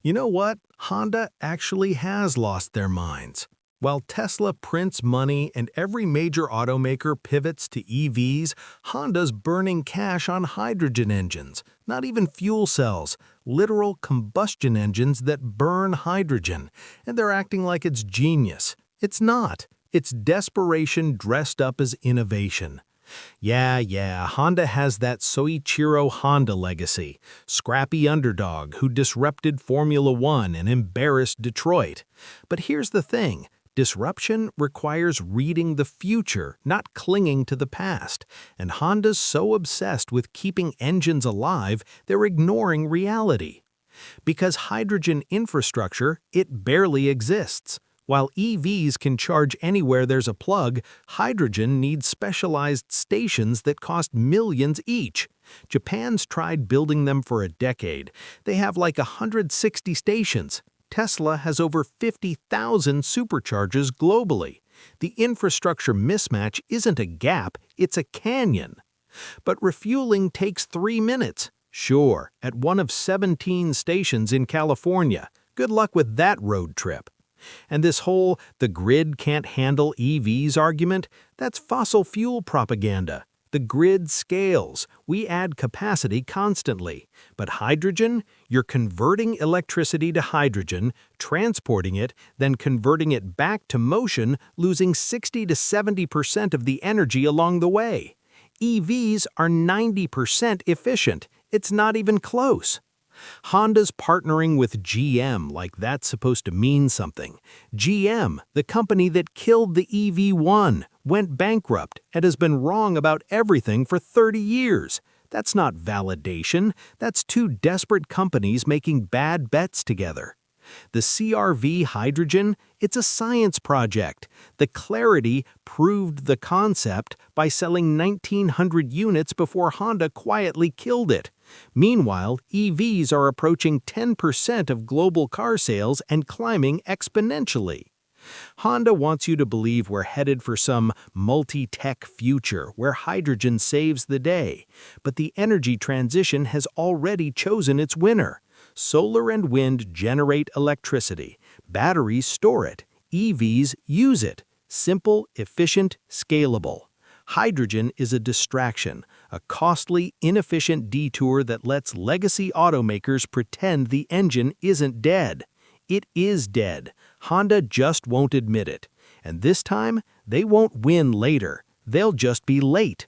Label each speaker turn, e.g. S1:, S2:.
S1: You know what? Honda actually has lost their minds. While Tesla prints money and every major automaker pivots to EVs, Honda's burning cash on hydrogen engines, not even fuel cells, literal combustion engines that burn hydrogen, and they're acting like it's genius. It's not. It's desperation dressed up as innovation. Yeah, Honda has that Soichiro Honda legacy, scrappy underdog who disrupted Formula One and embarrassed Detroit. But here's the thing, disruption requires reading the future, not clinging to the past, and Honda's so obsessed with keeping engines alive, they're ignoring reality. Because hydrogen infrastructure, it barely exists. While EVs can charge anywhere there's a plug, hydrogen needs specialized stations that cost millions each. Japan's tried building them for a decade. They have like 160 stations. Tesla has over 50,000 superchargers globally. The infrastructure mismatch isn't a gap, it's a canyon. But refueling takes 3 minutes. Sure, at one of 17 stations in California. Good luck with that road trip. And this whole "the grid can't handle EVs" argument, that's fossil fuel propaganda. The grid scales. We add capacity constantly. But hydrogen? You're converting electricity to hydrogen, transporting it, then converting it back to motion, losing 60 to 70% of the energy along the way. EVs are 90% efficient. It's not even close. Honda's partnering with GM like that's supposed to mean something. GM, the company that killed the EV1, went bankrupt and has been wrong about everything for 30 years. That's not validation. That's two desperate companies making bad bets together. The CR-V hydrogen, it's a science project. The Clarity proved the concept by selling 1,900 units before Honda quietly killed it. Meanwhile, EVs are approaching 10% of global car sales and climbing exponentially. Honda wants you to believe we're headed for some multi-tech future where hydrogen saves the day, but the energy transition has already chosen its winner. Solar and wind generate electricity. Batteries store it. EVs use it. Simple, efficient, scalable. Hydrogen is a distraction, a costly, inefficient detour that lets legacy automakers pretend the engine isn't dead. It is dead. Honda just won't admit it. And this time, they won't win later. They'll just be late.